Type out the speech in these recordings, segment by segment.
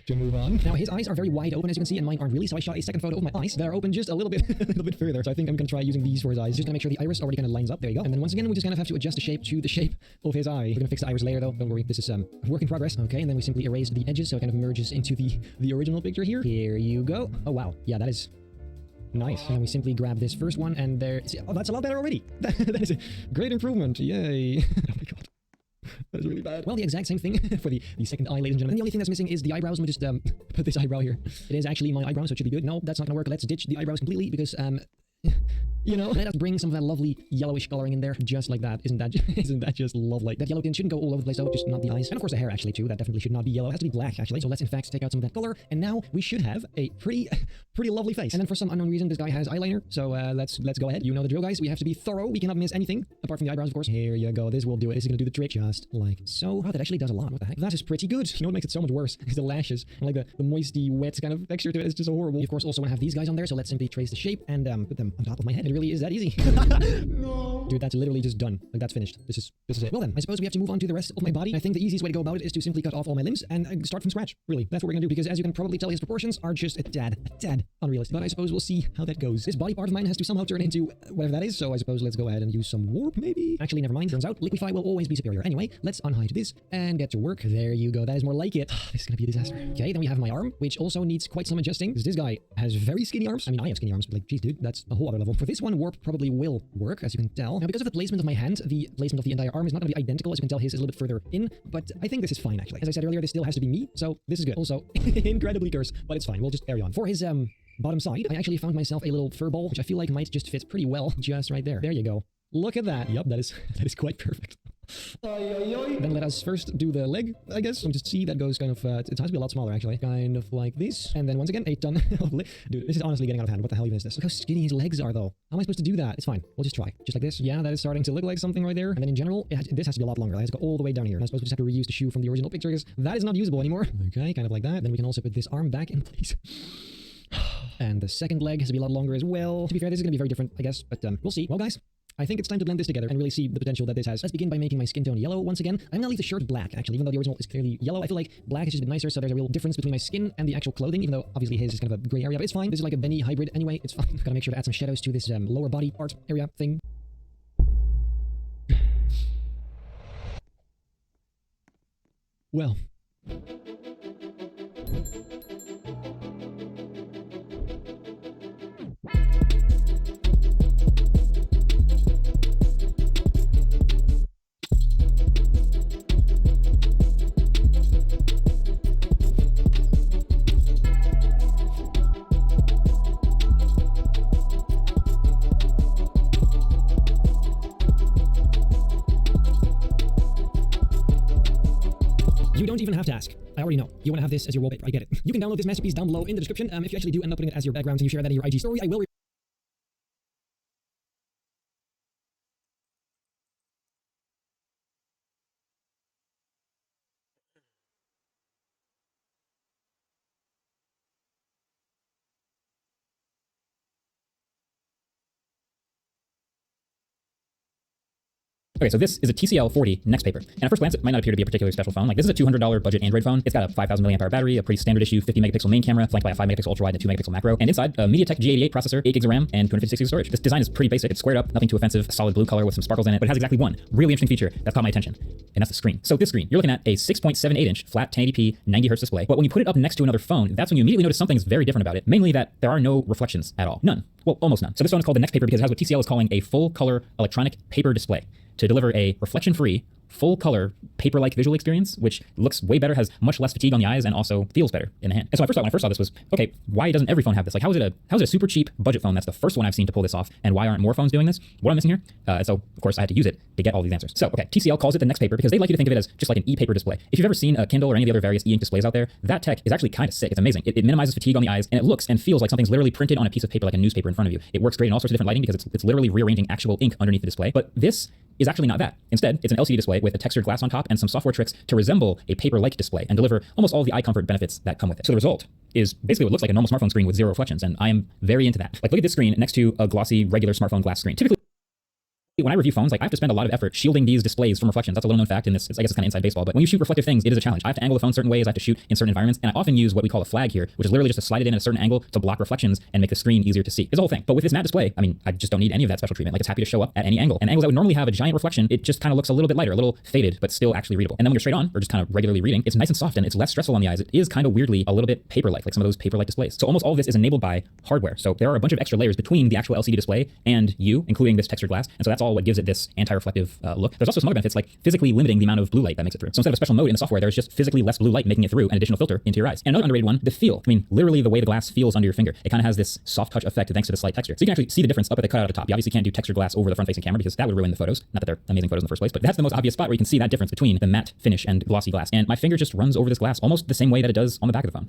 to move on. Now, his eyes are very wide open, as you can see, and mine aren't really, so I shot a second photo of my eyes that are open just a little bit, a little bit further. So I think I'm going to try using these for his eyes. Just going to make sure the iris already kind of lines up. There you go. And then once again, we just kind of have to adjust the shape to the shape of his eye. We're going to fix the iris layer, though. Don't worry. This is a work in progress. Okay, and then we simply erase the edges, so it kind of merges into the original picture here. Here you go. Oh, wow. Yeah, that is nice. And then we simply grab this first one, and there... See, oh, that's a lot better already. That is a great improvement. Yay. Oh, my God. That's really bad. Well, the exact same thing for the second eye, ladies and gentlemen. And the only thing that's missing is the eyebrows. Let me just put this eyebrow here. It is actually my eyebrow, so it should be good. No, that's not gonna work. Let's ditch the eyebrows completely because, you know, let us bring some of that lovely yellowish coloring in there, just like that. Isn't that just lovely? That yellow tint shouldn't go all over the place, though, just not the eyes. And of course the hair, actually, too. That definitely should not be yellow. It has to be black, actually. So let's, in fact, take out some of that color. And now we should have a pretty lovely face. And then for some unknown reason, this guy has eyeliner. So let's go ahead. You know the drill, guys. We have to be thorough. We cannot miss anything, apart from the eyebrows, of course. Here you go. This will do it. This is gonna do the trick, just like so. Oh, that actually does a lot. What the heck? That is pretty good. You know what makes it so much worse? Is the lashes. Like the moisty, wet kind of texture to it is just so horrible. We, of course, also want to have these guys on there. So let's simply trace the shape and put them on top of my head. It really is that easy. No. Dude, that's literally just done. Like, that's finished. This is it. Well then, I suppose we have to move on to the rest of my body. I think the easiest way to go about it is to simply cut off all my limbs and start from scratch. Really, that's what we're gonna do, because as you can probably tell, his proportions are just a tad unrealistic. But I suppose we'll see how that goes. This body part of mine has to somehow turn into whatever that is, so I suppose let's go ahead and use some warp, maybe? Actually, never mind. Turns out, liquify will always be superior. Anyway, let's unhide this and get to work. There you go. That is more like it. This is gonna be a disaster. Okay, then we have my arm, which also needs quite some adjusting, because this guy has very skinny arms. I mean, I have skinny arms, but like, geez, dude, that's a whole other level. For this one, warp probably will work, as you can tell. Now, because of the placement of my hand, the placement of the entire arm is not going to be identical. As you can tell, his is a little bit further in, but I think this is fine, actually. As I said earlier, this still has to be me, so this is good. Also, incredibly cursed, but it's fine. We'll just carry on. For his bottom side, I actually found myself a little fur ball, which I feel like might just fit pretty well just right there. There you go. Look at that. Yep, that is quite perfect. Then let us first do the leg, I guess. So just see, that goes kind of, it has to be a lot smaller, actually. Kind of like this. And then once again, a ton of dude, this is honestly getting out of hand. What the hell even is this? Look how skinny his legs are, though. How am I supposed to do that? It's fine. We'll just try. Just like this. Yeah, that is starting to look like something right there. And then in general, this has to be a lot longer. It has to go all the way down here. And I suppose we just have to reuse the shoe from the original picture, because that is not usable anymore. Okay, kind of like that. Then we can also put this arm back in place. And the second leg has to be a lot longer as well. To be fair, this is going to be very different, I guess. But we'll see. Well, guys, I think it's time to blend this together and really see the potential that this has. Let's begin by making my skin tone yellow once again. I'm gonna leave the shirt black, actually, even though the original is clearly yellow. I feel like black is just a bit nicer, so there's a real difference between my skin and the actual clothing, even though obviously his is kind of a gray area, but it's fine. This is like a Benny hybrid anyway. It's fine. Gotta make sure to add some shadows to this lower body part area thing. Well. You don't even have to ask. I already know. You want to have this as your wallpaper. I get it. You can download this masterpiece down below in the description. If you actually do end up putting it as your background and you share that in your IG story, I will Okay, so this is a TCL 40 Next paper. And at first glance, it might not appear to be a particularly special phone. Like, this is a $200 budget Android phone. It's got a 5,000 milliamp hour battery, a pretty standard issue 50 megapixel main camera, flanked by a 5 megapixel ultra wide and a 2 megapixel macro. And inside, a MediaTek G88 processor, 8 gigs of RAM, and 256 gigs of storage. This design is pretty basic. It's squared up, nothing too offensive, a solid blue color with some sparkles in it, but it has exactly one really interesting feature that's caught my attention, and that's the screen. So this screen, you're looking at a 6.78 inch flat 1080p 90 hertz display. But when you put it up next to another phone, that's when you immediately notice something's very different about it. Mainly that there are no reflections at all. None. Well, almost none. So this phone is called the Next paper because it has what TCL is calling a full color electronic paper display to deliver a reflection-free, full-color, paper-like visual experience, which looks way better, has much less fatigue on the eyes, and also feels better in the hand. And so when I first saw this was, okay, why doesn't every phone have this? Like, how is it a super cheap budget phone? That's the first one I've seen to pull this off, and why aren't more phones doing this? What I'm missing here? So, of course, I had to use it to get all these answers. So, okay, TCL calls it the Next paper because they like you to think of it as just like an e-paper display. If you've ever seen a Kindle or any of the other various e-ink displays out there, that tech is actually kind of sick. It's amazing. It minimizes fatigue on the eyes, and it looks and feels like something's literally printed on a piece of paper, like a newspaper in front of you. It works great in all sorts of different lighting because it's literally rearranging actual ink underneath the display. But this is actually not that. Instead, it's an LCD display with a textured glass on top and some software tricks to resemble a paper-like display and deliver almost all the eye comfort benefits that come with it. So the result is basically what looks like a normal smartphone screen with zero reflections, and I am very into that. Like, look at this screen next to a glossy, regular smartphone glass screen. Typically, when I review phones, like I have to spend a lot of effort shielding these displays from reflections. That's a little known fact in this. I guess it's kind of inside baseball, but when you shoot reflective things, it is a challenge. I have to angle the phone certain ways. I have to shoot in certain environments, and I often use what we call a flag here, which is literally just to slide it in at a certain angle to block reflections and make the screen easier to see. It's the whole thing. But with this matte display, I mean, I just don't need any of that special treatment. Like it's happy to show up at any angle. And angles that would normally have a giant reflection, it just kind of looks a little bit lighter, a little faded, but still actually readable. And then when you're straight on or just kind of regularly reading, it's nice and soft and it's less stressful on the eyes. It is kind of weirdly a little bit paper-like some of those paper-like displays. So almost all of this is enabled by hardware. So there are a bunch of extra layers between the actual LCD display and you, including this textured glass. And so that's all what gives it this anti-reflective look. There's also some other benefits like physically limiting the amount of blue light that makes it through. So instead of a special mode in the software, there's just physically less blue light making it through an additional filter into your eyes. And another underrated one, the feel. I mean, literally the way the glass feels under your finger. It kind of has this soft touch effect thanks to the slight texture. So you can actually see the difference up at the cutout at the top. You obviously can't do textured glass over the front-facing camera because that would ruin the photos. Not that they're amazing photos in the first place, but that's the most obvious spot where you can see that difference between the matte finish and glossy glass. And my finger just runs over this glass almost the same way that it does on the back of the phone.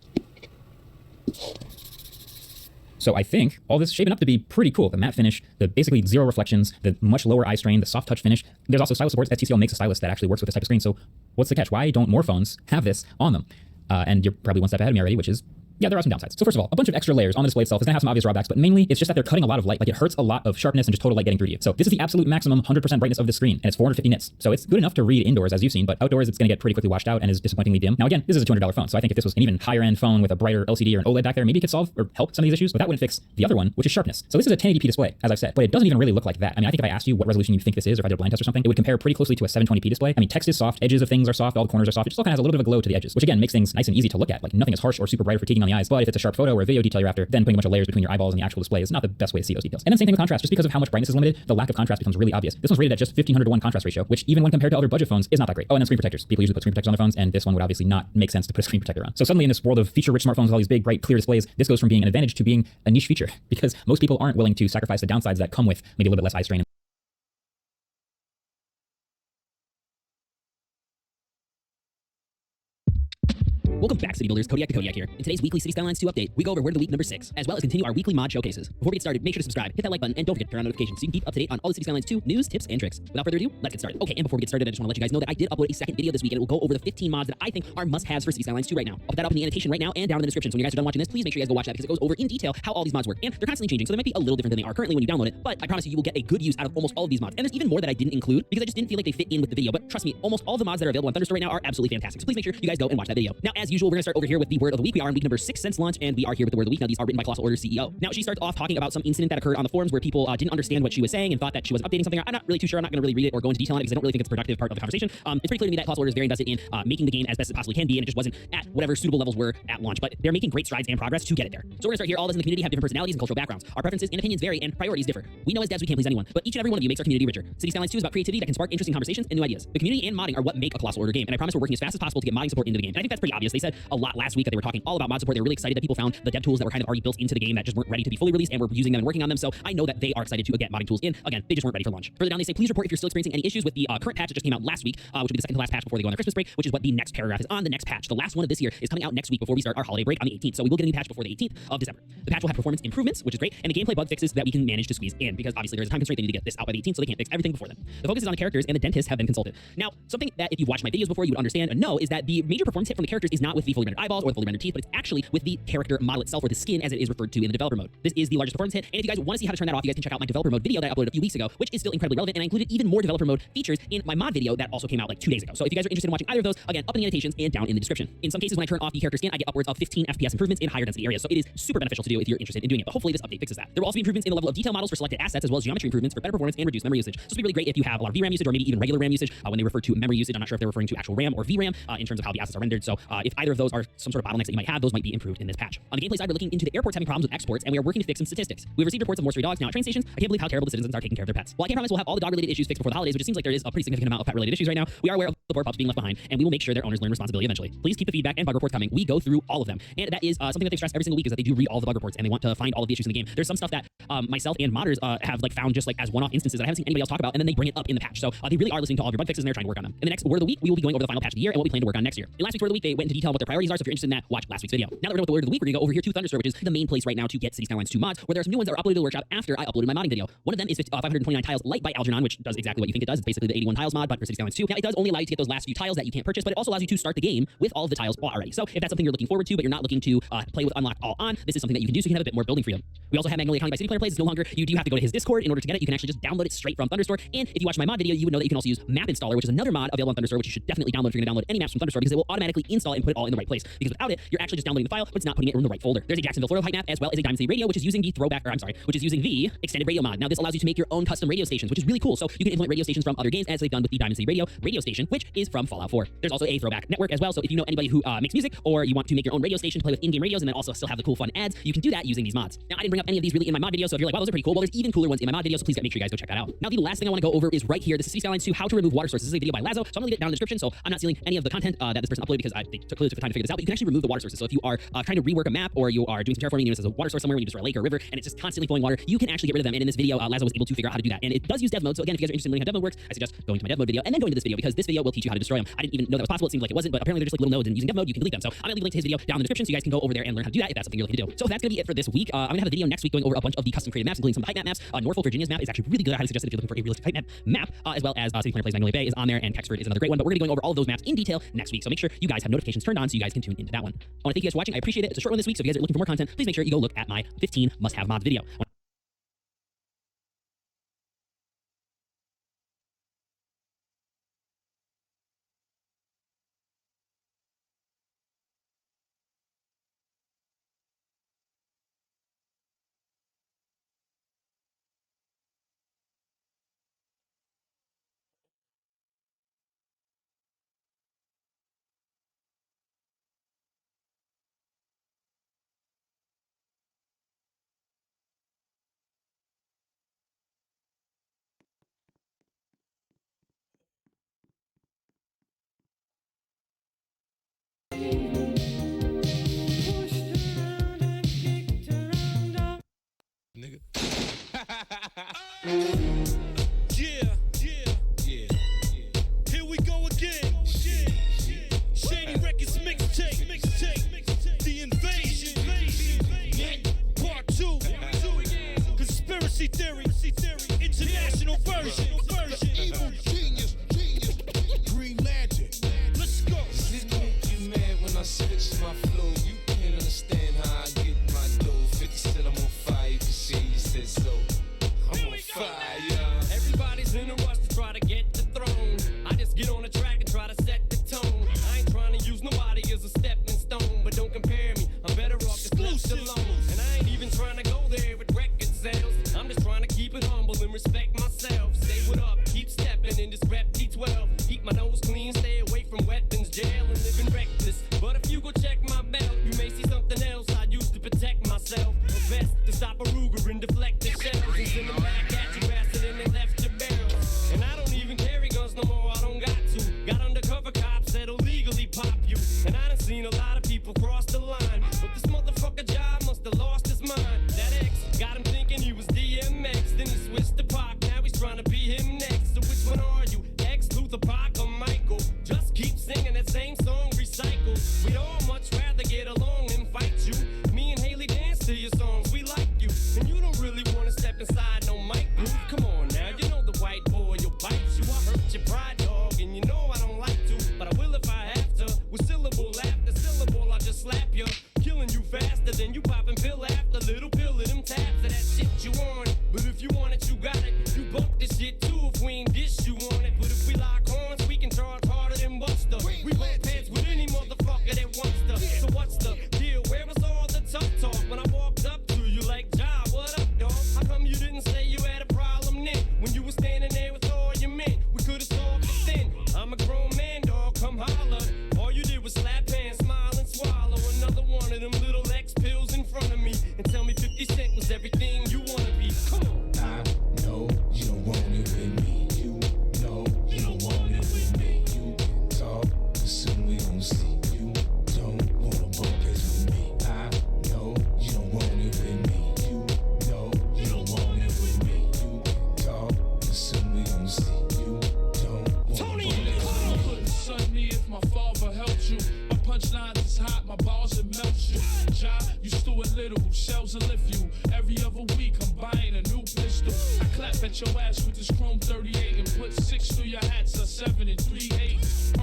So I think all this is shaping up to be pretty cool. The matte finish, the basically zero reflections, the much lower eye strain, the soft touch finish. There's also stylus supports. TCL makes a stylus that actually works with this type of screen. So what's the catch? Why don't more phones have this on them? And you're probably one step ahead of me already, which is, yeah, there are some downsides. So first of all, a bunch of extra layers on the display itself is gonna have some obvious drawbacks, but mainly it's just that they're cutting a lot of light. Like it hurts a lot of sharpness and just total light getting through to you. So this is the absolute maximum 100% brightness of the screen, and it's 450 nits. So it's good enough to read indoors as you've seen, but outdoors it's gonna get pretty quickly washed out and is disappointingly dim. Now again, this is a $200 phone, so I think if this was an even higher end phone with a brighter LCD or an OLED back there, maybe it could solve or help some of these issues, but that wouldn't fix the other one, which is sharpness. So this is a 1080p display, as I've said, but it doesn't even really look like that. I mean, I think if I asked you what resolution you think this is, or if I did a blind test or something, it would compare pretty closely to a 720p display. I mean, text is soft, edges of things are soft, all the corners are soft. It just all kind of has a little bit of a glow to the edges, which again makes things nice and easy to look at. Like nothing is harsh or super bright or fatiguing on the eyes, but if it's a sharp photo or a video detail you're after, then putting a bunch of layers between your eyeballs and the actual display is not the best way to see those details. And then same thing with contrast. Just because of how much brightness is limited, the lack of contrast becomes really obvious. This one's rated at just 1500:1 contrast ratio, which even when compared to other budget phones is not that great. Oh, and then screen protectors. People usually put screen protectors on their phones, and this one would obviously not make sense to put a screen protector on. So suddenly in this world of feature-rich smartphones with all these big, bright, clear displays, this goes from being an advantage to being a niche feature because most people aren't willing to sacrifice the downsides that come with maybe a little bit less eye strain. Welcome back, City Builders. Kodiak the Kodiak here. In today's weekly City Skylines 2 update, we go over Word of the Week number 6, as well as continue our weekly mod showcases. Before we get started, make sure to subscribe, hit that like button, and don't forget to turn on notifications so you can keep up to date on all the City Skylines 2 news, tips, and tricks. Without further ado, let's get started. Okay, and before we get started, I just want to let you guys know that I did upload a second video this week, and it will go over the 15 mods that I think are must-haves for City Skylines 2 right now. I'll put that up in the annotation right now and down in the description. So when you guys are done watching this, please make sure you guys go watch that because it goes over in detail how all these mods work. And they're constantly changing, so they might be a little different than they are currently when you download it, but I promise you will get a good use out of almost all of these mods. And there's even more that I didn't include because I just didn't feel like they fit in with the video. But trust me, almost all of the mods that are available on Thunderstore right now are absolutely fantastic. So please make sure you guys go and watch that video. Now, as usual, we're gonna start over here with the Word of the Week. We are on week number 6 since launch, and we are here with the Word of the Week. Now, these are written by Colossal Order's CEO. Now, she starts off talking about some incident that occurred on the forums where people didn't understand what she was saying and thought that she was updating something. I'm not really too sure. I'm not going to really read it or go into detail on it because I don't really think it's a productive part of the conversation. It's pretty clear to me that Colossal Order is very invested in making the game as best as it possibly can be, and it just wasn't at whatever suitable levels were at launch. But they're making great strides and progress to get it there. So we're going to start here. All of us in the community have different personalities and cultural backgrounds. Our preferences and opinions vary, and priorities differ. We know as devs we can't please anyone, but each and every one of you makes our community richer. City Skylines 2 is about creativity that can spark interesting conversations and new ideas. The community and modding are what make a Colossal Order game, and I promise we're working as fast as possible to get modding support into the game. And I think that's pretty obvious. They said a lot last week that they were talking all about mod support. They were really excited that people found the dev tools that were kind of already built into the game that just weren't ready to be fully released, and we're using them and working on them. So I know that they are excited to get modding tools in. Again, they just weren't ready for launch. Further down, they say please report if you're still experiencing any issues with the current patch that just came out last week, which will be the second to last patch before they go on their Christmas break, which is what the next paragraph is on. The next patch, the last one of this year, is coming out next week before we start our holiday break on the 18th. So we will get a new patch before the 18th of December. The patch will have performance improvements, which is great, and the gameplay bug fixes that we can manage to squeeze in because obviously there's a time constraint. They need to get this out by the 18th, so they can't fix everything before then. The focus is on the characters, and the dentists have been consulted. Now, something that if you've watched my videos before, you would understand and know is that the major performance hit from the characters is not with the fully rendered eyeballs or the fully rendered teeth, but it's actually with the character model itself or the skin as it is referred to in the developer mode. This is the largest performance hit, and if you guys want to see how to turn that off, you guys can check out my developer mode video that I uploaded a few weeks ago, which is still incredibly relevant, and I included even more developer mode features in my mod video that also came out like 2 days ago. So if you guys are interested in watching either of those, again, up in the annotations and down in the description. In some cases, when I turn off the character skin, I get upwards of 15 FPS improvements in higher density areas, so it is super beneficial to do if you're interested in doing it, but hopefully this update fixes that. There will also be improvements in the level of detail models for selected assets, as well as geometry improvements for better performance and reduced memory usage. So this will be really great if you have a lot of VRAM usage or maybe even regular RAM usage. When they refer to memory usage, I'm not sure if they're referring to actual RAM or VRAM in terms of how the assets are rendered. So if either of those are some sort of bottlenecks that you might have, those might be improved in this patch. On the gameplay side, we're looking into the airports having problems with exports, and we are working to fix some statistics. We've received reports of more stray dogs now at train stations. I can't believe how terrible the citizens are taking care of their pets. While I can't promise we'll have all the dog-related issues fixed before the holidays, which it seems like there is a pretty significant amount of pet-related issues right now, we are aware of the poor pups being left behind, and we will make sure their owners learn responsibility eventually. Please keep the feedback and bug reports coming. We go through all of them, and that is something that they stress every single week is that they do read all the bug reports and they want to find all of the issues in the game. There's some stuff that myself and modders have like found just like as one-off instances that I haven't seen anybody else talk about, and then they bring it up in the patch. So they really are listening to all of your bug fixes and they're trying to work on them. In the next Word of the Week, we will be going over the final patch of the year and what we plan to work on next year. In last week's Word of the Week, they went into detail on what their priorities are, so if you're interested in that, watch last week's video. Now that we're done with the Word of the Week, we're gonna go over here to Thunderstore, which is the main place right now to get City Skylines 2 mods, where there are some new ones that are uploaded to the workshop after I uploaded my modding video. One of them is 529 Tiles Light by Algernon, which does exactly what you think it does. It's basically the 81 Tiles mod, but for City Skylines 2. Now, it does only allow you to get get those last few tiles that you can't purchase, but it also allows you to start the game with all of the tiles bought already. So if that's something you're looking forward to, but you're not looking to play with unlocked all on, this is something that you can do so you can have a bit more building freedom. We also have Magnolia County by City Player Plays. It's no longer, you do have to go to his Discord in order to get it. You can actually just download it straight from Thunderstore. And if you watch my mod video, you would know that you can also use Map Installer, which is another mod available on Thunderstore, which you should definitely download if you're going to download any maps from Thunderstore, because it will automatically install it and put it all in the right place. Because without it, you're actually just downloading the file, but it's not putting it in the right folder. There's a Jacksonville, Florida height map, as well as a Diamond City radio, which is using the extended radio mod. Now this allows you to make your own custom radio stations, which is really cool. So you can implement radio stations from other games, as they've done with the Diamond City radio station, which is from Fallout 4. There's also a throwback network as well. So if you know anybody who makes music, or you want to make your own radio station to play with in-game radios and then also still have the cool fun ads, you can do that using these mods. Now I didn't bring up any of these really in my mod video, so if you're like, wow, those are pretty cool, well, there's even cooler ones in my mod video, so please make sure you guys go check that out. Now the last thing I want to go over is right here. This is City Skylines 2, how to remove water sources. This is a video by Lazo, so I'm gonna leave it down in the description, so I'm not stealing any of the content that this person uploaded, because they clearly took the time to figure this out. But you can actually remove the water sources. So if you are trying to rework a map, or you are doing some terraforming and there's a water source somewhere when you destroy a lake or a river and it's just constantly flowing water, you can actually get rid of them. And in this video, Lazo was able to figure out how to do that. And it does use dev mode. So again, if you guys are interested in learning how dev mode works, I suggest going to my dev mode video and then going to this video, because this video will teach you how to destroy them. I didn't even know that was possible. It seemed like it wasn't, but apparently they're just like little nodes, and using dev mode you can delete them. So I'm gonna leave a link to his video down in the description so you guys can go over there and learn how to do that if that's something you're looking to do. So that's gonna be it for this week. I'm gonna have a video next week going over a bunch of the custom created maps, including some of the height map maps. Norfolk, Virginia's map is actually really good. I highly suggest it if you're looking for a realistic height map, as well as City Player Plays Magnolia Bay is on there, and Kexford is another great one. But we're gonna be going over all of those maps in detail next week. So make sure you guys have notifications turned on so you guys can tune into that one. I want to thank you guys for watching. I appreciate it. It's a short one this week, so if you guys are looking for more content, please make sure you go look at my 15 must-have mods video. Nigga. Here we go again. Shady Records mixtape. The invasion. Part 2. Conspiracy theory. International version. Evil genius. Green Lantern. Let's go. Didn't make you mad when I switched my flow. You can't understand how I get my dough. 50 said I'm on fire. You can see you said so. I'm on fire. Everybody's in a rush to try to get the throne. I just get on the track and try to set the tone. I ain't trying to use nobody as a stepping stone, but don't compare me. I'm better off just left alone. And I ain't even trying to go there with record sales. I'm just trying to keep it humble and respect myself. Stay what up, keep stepping in this rep D12. Keep my nose clean, stay away from weapons, jail, and living reckless. But if you go check my belt, you may see something else I use to protect myself. A vest to stop a Ruger and deflect the shells and send them back at you faster than they left your barrel. And I don't even carry guns no more, I don't got to. Got undercover cops that'll legally pop you. And I done seen a lot of people cross the line, but this motherfucker job must have lost his mind. That ex got him thinking he was DMX, then he switched to Pac, now he's trying to be him next. So which one are you, X, Luther, Pac, or Michael? Just keep singing that same song, recycle. We'd all much rather get along than fight you. Me and Haley dance to your songs, we like you. And you don't really want to step inside no mic group. Come on now, you know the white boy, you'll bite you. I hurt your pride, dog, and you know I don't like to, but I will if I have to. With syllable after syllable, I'll just slap you. Killing you faster than you popping pill after little pill of them tabs of that shit you want. But if you want it, you got it. You bump this shit too if we ain't dish you on it. But if we lock horns, we can charge harder than Buster. We bump heads with any motherfucker that wants to. So what's the deal? Where was all the tough talk when I walked up to you like, Ja, what up, dog? How come you didn't say you had a problem then? When you were standing there with all your men, we could've solved it then. I'm a grown man, dog, come holler. All you did was slap hands, smile and swallow another one of them little X pills in front of me and tell me 50 Cent was everything you wanna be. Come on. I know you don't want it with me. You know you don't want it with me. You can talk, but soon we gon' see. You don't wanna bump heads with me. I know you don't want it with me. You know you don't want it with me. You can talk, but soon we gon' see. You don't wanna bump heads with me. Son, me if my father helped you. My punchlines is hot, my balls will melt you. Ja, you Stuart Little, shells will lift you. Every other week I'm buying a new pistol. I clap at your ass with this chrome 38 and put 6 through your hats, a 7 and 3/8.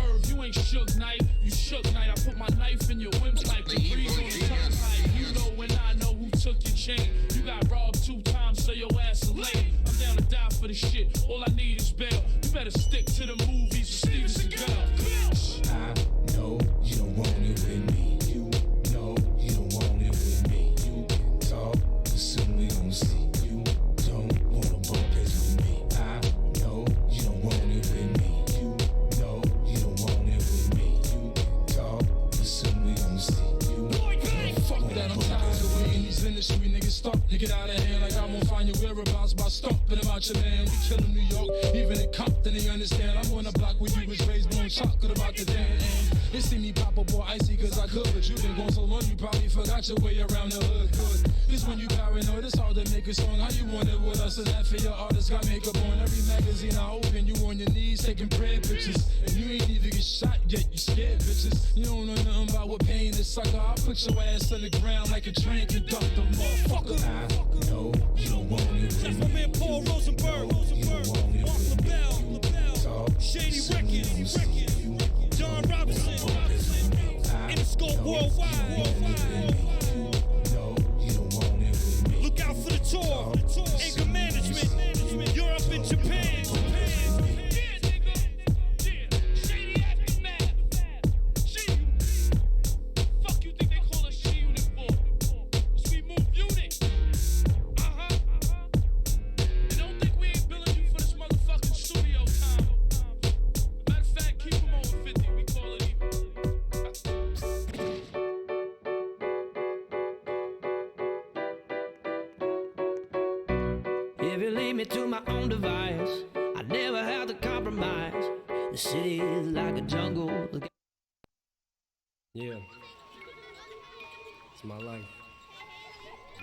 get out of hand, like I'm gonna find your whereabouts by stomping them out your land. We kill New York, even in Compton, they understand. I'm on the block where you was raised, blowing chocolate about the damn. They see me pop up boy icy cause I could, but you been gone so long you probably forgot your way around the hood. Good. This when you paranoid, it's hard to make a song. How you want it with us and that for your artist got makeup on. Every magazine I open, you on your knees taking prayer pictures. And you ain't even get shot yet, you scared bitches. You don't know nothing about what pain is, sucker. I'll put your ass on the ground like a train conductor, motherfucker. I know you don't want it with That's me. my man Paul Rosenberg. Mark LaBelle. Shady Records. John Robinson. Interscope Worldwide. No, you don't want it with me. Look out for the tour. Anger Management. Europe and Japan. If you leave me to my own device, I never have to compromise. The city is like a jungle. Yeah. It's my life.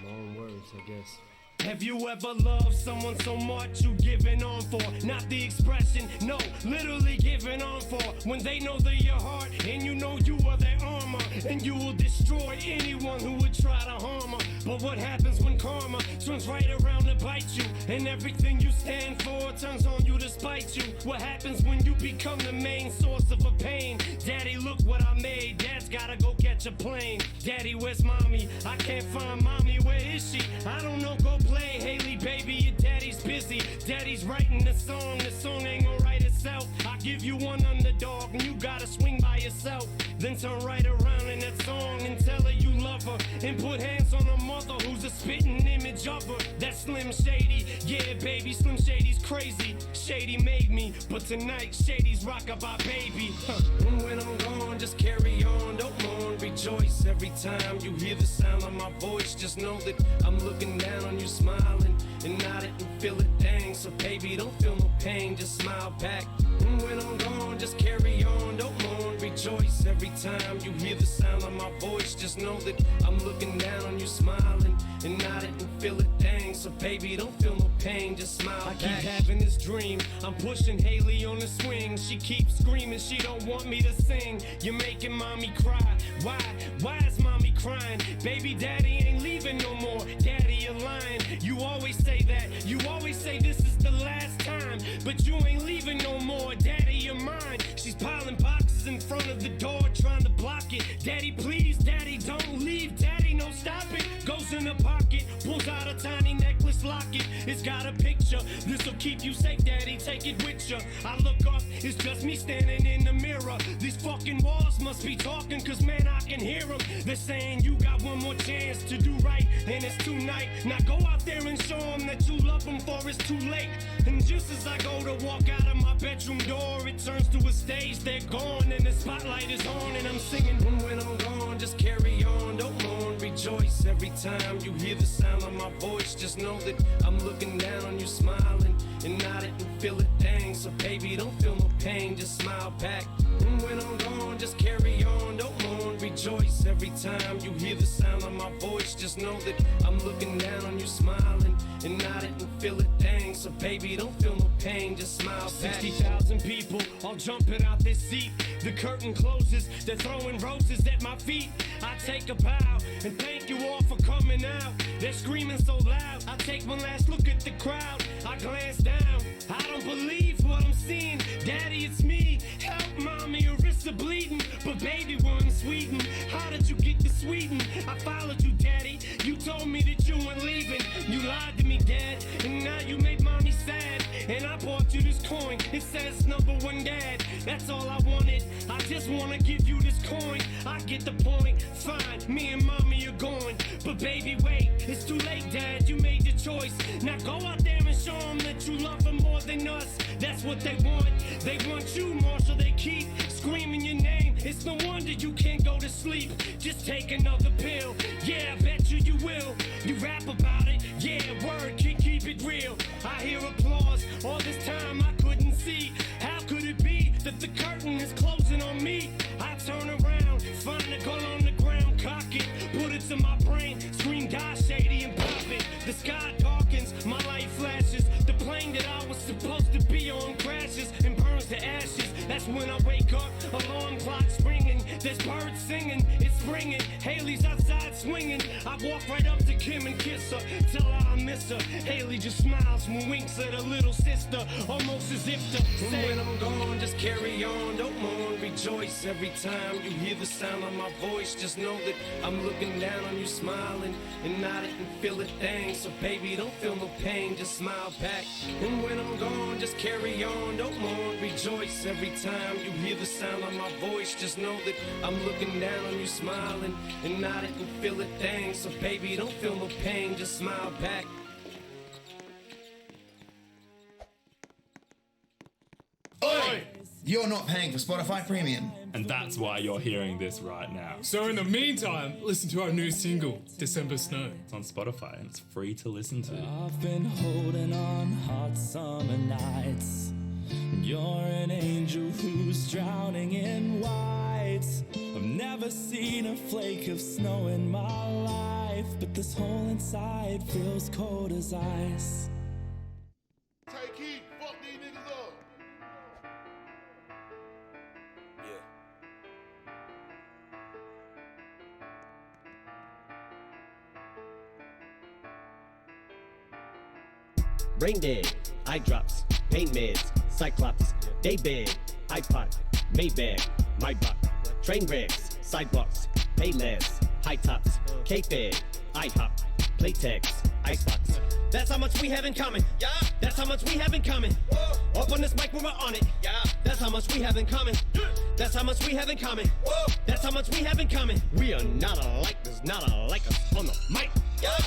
My own words, I guess. Have you ever loved someone so much you giving on for? Not the expression, no, literally giving on for. When they know they're your heart and you know you are their armor, and you will destroy anyone who would try to harm her. But what happens when karma turns right around to bite you, and everything you stand for turns on you to spite you? What happens when you become the main source of a pain? Daddy, look what I made. Dad's gotta go catch a plane. Daddy, where's mommy? I can't find mommy. Where is she? I don't know. Go play, Haley, baby. Your daddy's busy. Daddy's writing the song. The song ain't gonna write itself. I give you one underdog, and you gotta swing by yourself. Then turn right around in that song and tell her you love her, and put hands on her mother who's a spitting image of her. That's Slim Shady. Yeah, baby, Slim Shady's crazy. Shady made me, but tonight Shady's rockabye baby. And when I'm gone, just carry on, don't mourn, rejoice. Every time you hear the sound of my voice, just know that I'm looking down on you, smiling and nodding and feel it, dang. So baby, don't feel no pain, just smile back. And when I'm gone, just carry on, don't mourn, rejoice. Every time you hear the sound of my voice, just know that I'm looking down on you, smiling and nodding and feel it, dang. So baby, don't feel no pain, just smile back. I keep having this dream, I'm pushing Haley on the swing. She keeps screaming, she don't want me to sing. You're making mommy cry. Why is mommy crying? Baby, daddy ain't leaving no more. Daddy, you're lying. You always say that. You always say this is the last time, but you ain't leaving no more. Daddy, you're mine. She's piling boxes in front of the door, trying to block it. Daddy, please, daddy, don't leave. Daddy, no, stop it. Goes in the pocket, pulls out a tiny necklace locket. It's got a picture. This'll keep you safe, daddy. Take it with you. I look up, it's just me standing in the mirror. These fucking walls must be talking, cause man, I can hear them. They're saying you got one more chance to do right, and it's tonight. Now go out there and show them that you love them, for it's too late. And just as I go to walk out of my bedroom door, it turns to a stage, they're gone, and the spotlight is on, and I'm singing. And when I'm gone, just carry on, don't mourn, rejoice. Every time you hear the sound of my voice, just know that I'm looking down on you, smiling and nodding and feel it, dang. So baby, don't feel no pain, just smile back. And when I'm gone, just carry on, don't mourn, rejoice. Every time you hear the sound of my voice, just know that I'm looking down on you, smiling and nodding and feel it, dang. So baby, don't feel no pain, just smile back. 60,000 people all jumping out their seat. The curtain closes, they're throwing roses at my feet. I take a bow and thank you all for coming out. They're screaming so loud, I take one last look at the crowd. I glance down, I don't believe what I'm seeing. Daddy, it's me, help mommy, your wrists are bleeding. But baby, we're in Sweden, how did you get to Sweden? I followed you, daddy, you told me that you weren't leaving. You lied to me, dad, and now you made mommy sad. And I bought you this coin, it says #1 dad. That's all I wanted, I just wanna give you this coin. I get the point, fine, me and mommy are going. But baby, wait, it's too late, Dad, you made your choice. Now go out there and show them that you love them more than us. That's what they want. They want you more, so they keep screaming your name. It's no wonder you can't go to sleep. Just take another pill. Yeah, I bet you will. You rap about it. Yeah, word, keep it real. I hear applause. All this time I couldn't see. How could it be that the curtain is closing on me? I turn around, find a gun on the ground, cock it, put it to my brain, scream die shady and pop it. The sky darkens, my light flashes. The plane that I was supposed to be on crashes and burns to ashes. That's when I wake up, alarm clock's ringing. There's birds singing, it's springing. Haley's outside swinging. I walk right up to Kim and kiss her, tell her I miss her. Haley just smiles and winks at her little sister, almost as if to say, when I'm gone, just carry on, don't mourn, rejoice. Every time you hear the sound of my voice, just know that I'm looking down on you, smiling and nodding and feel a thing. So baby, don't feel no pain, just smile back. And when I'm gone, just carry on, don't mourn, rejoice. Every time you hear the sound of my voice, just know that I'm looking down on you, smiling and nodding and feel a thing. So baby, don't feel no pain, just smile back. Oi! You're not paying for Spotify Premium. And that's why you're hearing this right now. So in the meantime, listen to our new single, December Snow. It's on Spotify and it's free to listen to. I've been holding on hot summer nights. You're an angel who's drowning in white. I've never seen a flake of snow in my life, but this hole inside feels cold as ice. Take heat, fuck these niggas up. Brain dead, eye drops, pain meds, Cyclops, Daybed, iPod, Maybach, my buck, train wrecks, sidewalks, Payless, high tops, K-Fed, IHOP, Playtex, Icebox. That's how much we have in common. Yeah. That's how much we have in common. Whoa. Up on this mic when we're on it. Yeah. That's how much we have in common. That's how much we have in common. Whoa. That's how much we have in common. We are not alike. There's not alike us on the mic. Yeah.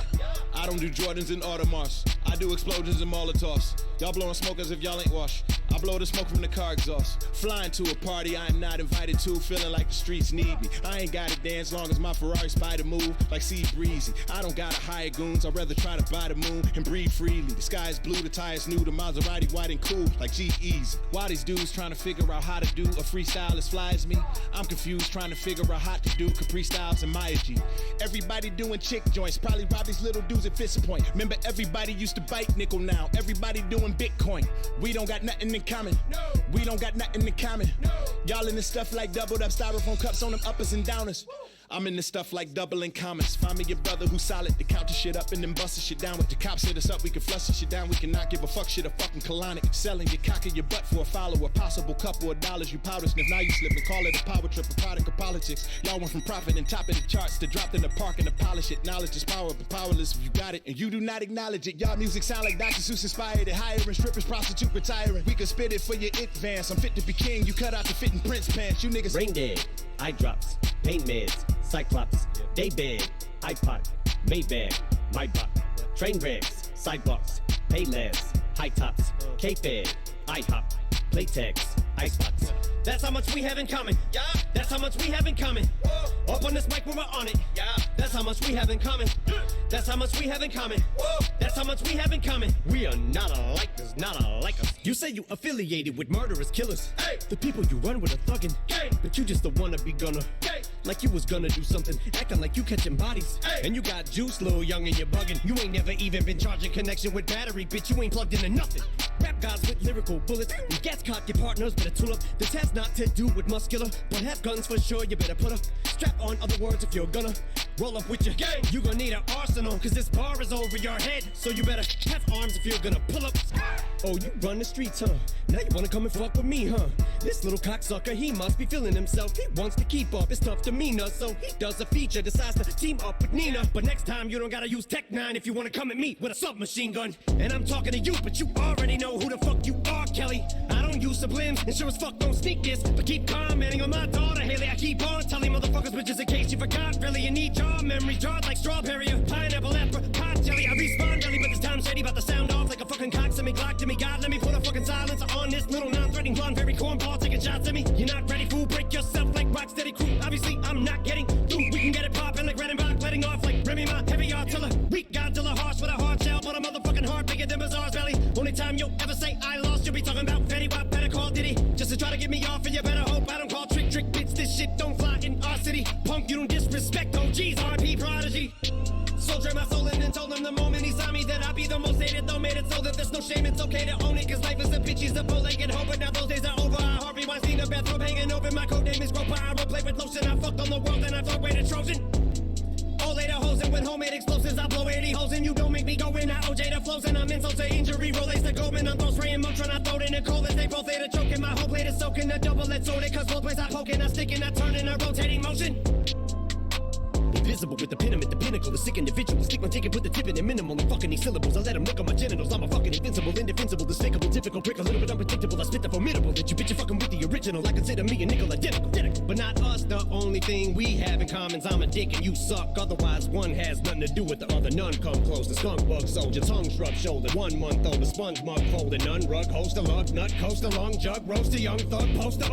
I don't do Jordans and Audemars. I do explosions and Molotovs. Y'all blowing smoke as if y'all ain't washed. I blow the smoke from the car exhaust. Flying to a party I am not invited to, feeling like the streets need me. I ain't gotta dance long as my Ferrari spider move like Sea Breezy. I don't gotta hire goons, I'd rather try to buy the moon and breathe freely. The sky is blue, the tires new, the Maserati white and cool like G-Eazy. Why these dudes trying to figure out how to do a freestyle as fly as me? I'm confused trying to figure out how to do Capri Styles and Maya G. Everybody doing chick joints, probably rob these little dudes at Fist Point. Remember everybody used to bite nickel now. Everybody doing Bitcoin. We don't got nothing in common. No. We don't got nothing in common. No. Y'all in this stuff like doubled up styrofoam cups on them uppers and downers. Woo. I'm in this stuff like doubling commas. Find me your brother who's solid to count the shit up and then bust the shit down. With the cops hit us up, we can flush the shit down. We cannot give a fuck shit a fucking colonic. Selling your cock in your butt for a follower. Possible couple of dollars you powder sniff. Now you slipping. Call it a power trip, a product of politics. Y'all went from profit and top of the charts to dropped in the park and to polish it. Knowledge is power, but powerless if you got it and you do not acknowledge it. Y'all music sound like Dr. Seuss inspired it. Hiring strippers, prostitute retiring. We could spit it for your advance. I'm fit to be king. You cut out the fitting Prince pants. You niggas brain dead, eye drops, pain meds, Cyclops, Daybed, iPod, Maybach, my buck, train wrecks, sidewalks, Payless, high tops, K-Fed, IHOP, Playtex, Icebox. That's how much we have in common. Yeah. That's how much we have in common. Whoa. Up on this mic when we're on it. Yeah. That's how much we have in common. That's how much we have in common. Whoa. That's how much we have in common. We are not alike. There's not alike us. You say you affiliated with murderous killers. Hey. The people you run with are thuggin'. Hey. But you just the wannabe gunner. Hey. Like you was gonna do something, acting like you catching bodies. Hey. And you got juice, little young, and you're bugging. You ain't never even been charging connection with battery, bitch. You ain't plugged into nothing. Rap guys with lyrical bullets. When gas cock, your partners better tool up. This has not to do with muscular, but have guns for sure. You better put a strap on. Other words, if you're gonna roll up with your gang, you gonna need an arsenal, cause this bar is over your head. So you better have arms if you're gonna pull up. Oh, you run the streets, huh? Now you wanna come and fuck with me, huh? This little cocksucker, he must be feeling himself. He wants to keep up. It's tough to demeanor. So he does a feature, decides to team up with Nina. But next time you don't gotta use Tech 9 if you wanna come at me with a submachine gun. And I'm talking to you, but you already know who the fuck you are, Kelly. I don't use sublims, and sure as fuck don't sneak this. But keep commenting on my daughter, Haley. I keep on telling motherfuckers, bitches, in case you forgot. Really, you need your memory jarred like strawberry or pineapple, apricot jelly. I respond really, but this time shady about to sound off like a fucking cock. Send me Glock to me, God, let me put a fucking silencer on this little non-threatening blonde, very cornball taking shots at me. You're not ready, fool. Break yourself like Rocksteady crew. Obviously, I'm not getting through. We can get it poppin' like Redenbach, letting off like Remy Ma, heavy artillery. Weak Godzilla, harsh with a hard shell, but a motherfucking heart bigger than Bazaar's belly. Only time you'll ever say I lost, you'll be talking about Fetty Wap, better call Diddy. Just to try to get me off, and you better hope I don't call trick bitch. This shit don't fly in our city. Punk, you don't disrespect OGs, RP Prodigy. Soldier my soul in and told him the moment he saw me that I'd be the most hated, though made it so that there's no shame. It's okay to own it, cause life is a bitch, he's a bow-legged hoe. But now those days are over, I Harvey Weinstein, a bathrobe hanging over. My code name is Groper, I roleplay with lotion. I fucked on the world and I thought rated Trojan. All later hoes and with homemade explosives, I blow 80 holes and you don't make me go in. I OJ the flows and I'm insult to injury. Rolex the Goldman, I'm throw spraying Motron, I throw it in the cold as they both later choking. My whole plate is soaking, the double-edged sword, cause both ways I poking, I stick and I turn in a rotating motion. Invisible with the pin, I'm at the pinnacle, the sick individual. Stick my ticket, put the tip in it minimal. And fucking these syllables, I let them lick on my genitals. I'm a fucking invincible, indefensible, despicable, typical prick, a little bit unpredictable. I spit the formidable that you bitch are fucking with the original. I consider me a nickel identical. But not us, the only thing we have in common's I'm a dick and you suck. Otherwise, one has nothing to do with the other. None come close. The skunk bug soldier, tongue shrub shoulder. 1 month old, the sponge mug holder. None rug, host a lug, nut, coast a long jug, roast a young thug, poster